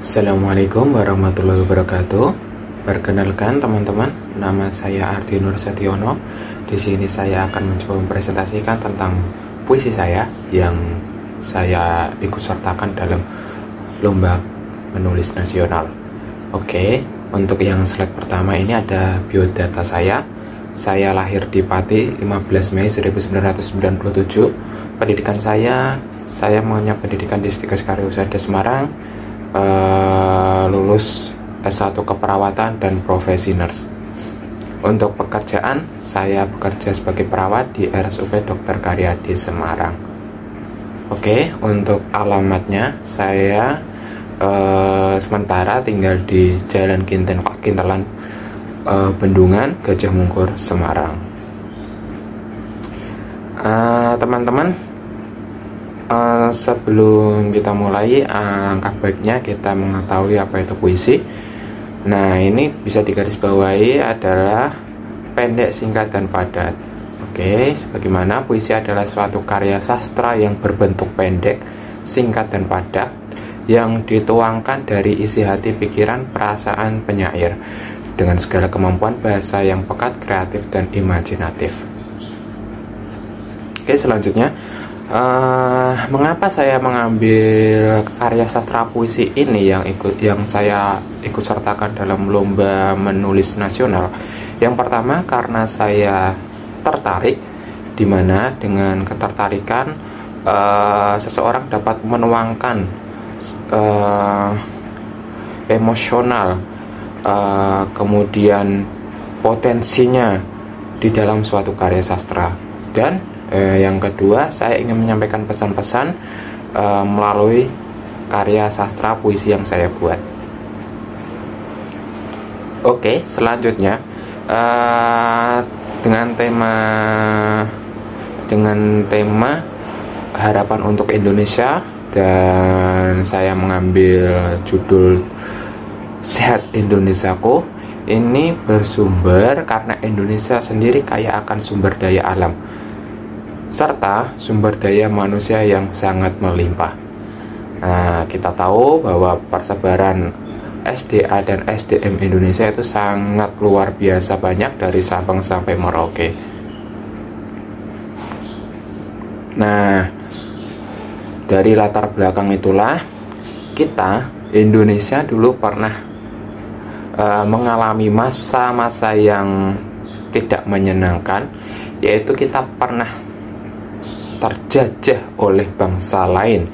Assalamualaikum warahmatullahi wabarakatuh. Perkenalkan teman-teman, nama saya Ardi Nur Setiono. Di sini saya akan mencoba mempresentasikan tentang puisi saya yang saya ikut sertakan dalam lomba menulis nasional. Oke, untuk yang slide pertama ini ada biodata saya. Saya lahir di Pati 15 Mei 1997. Pendidikan saya mengenyam pendidikan di Stikes Karyusada Semarang. Lulus S1 keperawatan dan profesi nurse. Untuk pekerjaan, saya bekerja sebagai perawat di RSUP Dr. Karyadi Semarang. Oke, untuk alamatnya saya sementara tinggal di Jalan Kintelan, Bendungan, Gajah Mungkur, Semarang. Teman-teman, sebelum kita mulai, langkah baiknya kita mengetahui apa itu puisi. Nah, ini bisa digarisbawahi adalah pendek, singkat, dan padat. Oke, sebagaimana puisi adalah suatu karya sastra yang berbentuk pendek, singkat, dan padat, yang dituangkan dari isi hati, pikiran, perasaan penyair dengan segala kemampuan bahasa yang pekat, kreatif, dan imajinatif. Oke, selanjutnya, mengapa saya mengambil karya sastra puisi ini yang saya ikut sertakan dalam lomba menulis nasional? Yang pertama, karena saya tertarik, dimana dengan ketertarikan seseorang dapat menuangkan emosional, kemudian potensinya di dalam suatu karya sastra. Dan yang kedua, saya ingin menyampaikan pesan-pesan melalui karya sastra puisi yang saya buat. Oke, selanjutnya dengan tema harapan untuk Indonesia, dan saya mengambil judul Sehat Indonesiaku. Ini bersumber karena Indonesia sendiri kaya akan sumber daya alam serta sumber daya manusia yang sangat melimpah. Nah, kita tahu bahwa persebaran SDA dan SDM Indonesia itu sangat luar biasa banyak dari Sabang sampai Merauke. Nah, dari latar belakang itulah Indonesia dulu pernah mengalami masa-masa yang tidak menyenangkan, yaitu kita pernah terjajah oleh bangsa lain,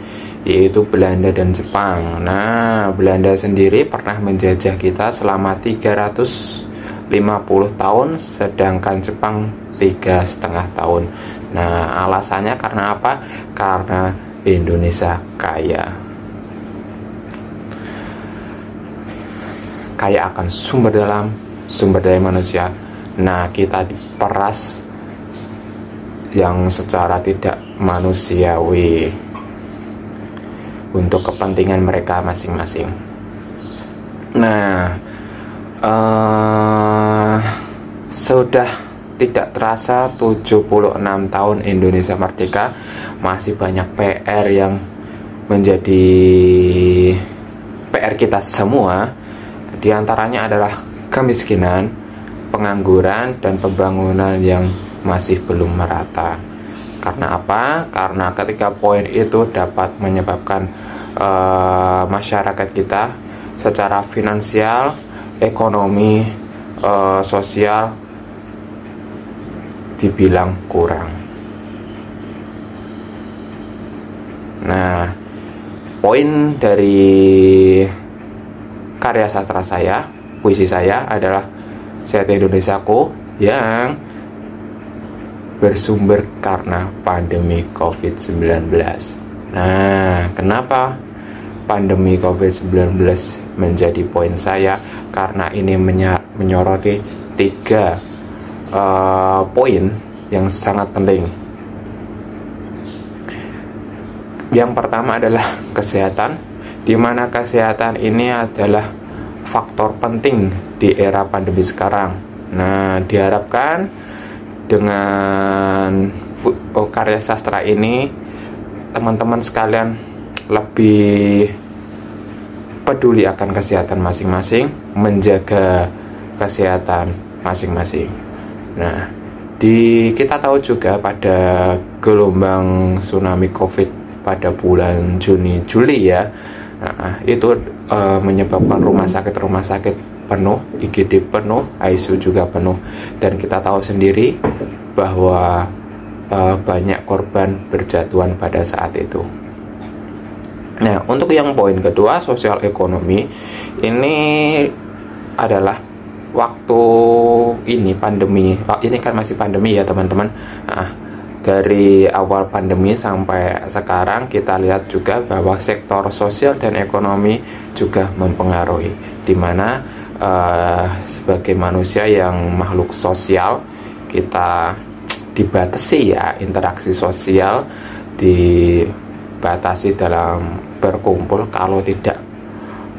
yaitu Belanda dan Jepang. Nah, Belanda sendiri pernah menjajah kita selama 350 tahun, sedangkan Jepang 3,5 tahun. Nah, alasannya karena apa? Karena Indonesia kaya akan sumber daya manusia. Nah, kita diperas yang secara tidak manusiawi untuk kepentingan mereka masing-masing. Nah, sudah tidak terasa 76 tahun Indonesia merdeka, masih banyak PR yang menjadi PR kita semua. Di antaranya adalah kemiskinan, pengangguran, dan pembangunan yang masih belum merata. Karena apa? Karena ketika poin itu dapat menyebabkan masyarakat kita secara finansial, ekonomi, sosial dibilang kurang. Nah, poin dari karya sastra saya, puisi saya adalah Sehat Indonesiaku, yang bersumber karena pandemi COVID-19. Nah, kenapa pandemi COVID-19 menjadi poin saya? Karena ini menyoroti 3 poin yang sangat penting. Yang pertama adalah kesehatan, di mana kesehatan ini adalah faktor penting di era pandemi sekarang. Nah, diharapkan dengan karya sastra ini teman-teman sekalian lebih peduli akan kesehatan masing-masing, menjaga kesehatan masing-masing. Nah, kita tahu juga pada gelombang tsunami COVID pada bulan Juni Juli ya, itu menyebabkan rumah sakit penuh, IGD penuh, ICU juga penuh, dan kita tahu sendiri bahwa banyak korban berjatuhan pada saat itu. Nah, untuk yang poin kedua, sosial ekonomi, ini adalah waktu ini pandemi. Ini kan masih pandemi ya teman-teman. Dari awal pandemi sampai sekarang kita lihat juga bahwa sektor sosial dan ekonomi juga mempengaruhi, dimana sebagai manusia yang makhluk sosial, kita dibatasi ya, interaksi sosial dibatasi dalam berkumpul kalau tidak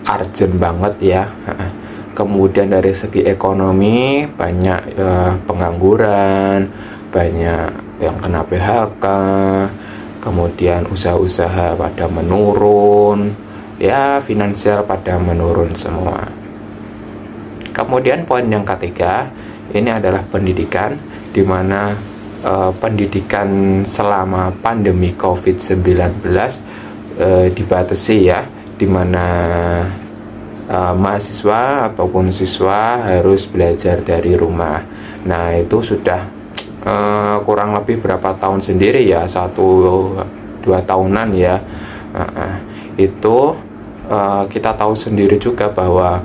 urgent banget ya. Kemudian dari segi ekonomi banyak pengangguran, banyak yang kena PHK, kemudian usaha-usaha pada menurun ya, finansial pada menurun semua. Kemudian poin yang ketiga, ini adalah pendidikan, di mana pendidikan selama pandemi COVID-19 dibatasi ya, di mana mahasiswa ataupun siswa harus belajar dari rumah. Nah, itu sudah kurang lebih berapa tahun sendiri ya, 1-2 tahunan ya. Itu kita tahu sendiri juga bahwa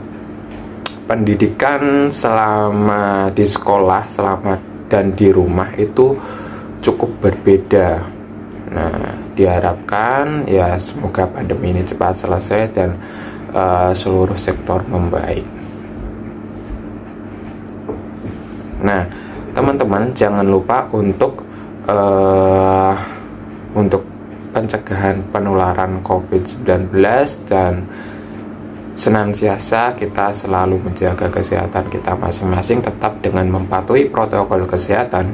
pendidikan selama di sekolah, selama dan di rumah itu cukup berbeda. Nah, diharapkan ya semoga pandemi ini cepat selesai dan seluruh sektor membaik. Nah, teman-teman jangan lupa untuk pencegahan penularan COVID-19 dan senantiasa kita selalu menjaga kesehatan kita masing-masing, tetap dengan mematuhi protokol kesehatan,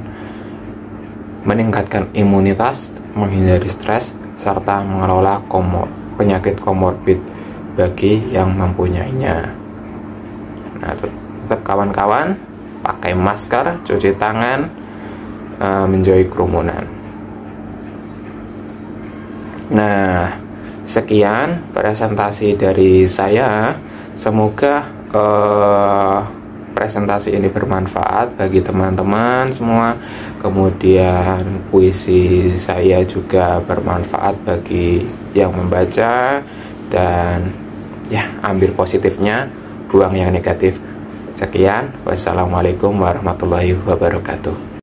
meningkatkan imunitas, menghindari stres, serta mengelola penyakit komorbid bagi yang mempunyainya. Nah, tetap kawan-kawan pakai masker, cuci tangan, menjauhi kerumunan. Nah, sekian presentasi dari saya. Semoga presentasi ini bermanfaat bagi teman-teman semua. Kemudian puisi saya juga bermanfaat bagi yang membaca, dan ya, ambil positifnya, buang yang negatif. Sekian, wassalamualaikum warahmatullahi wabarakatuh.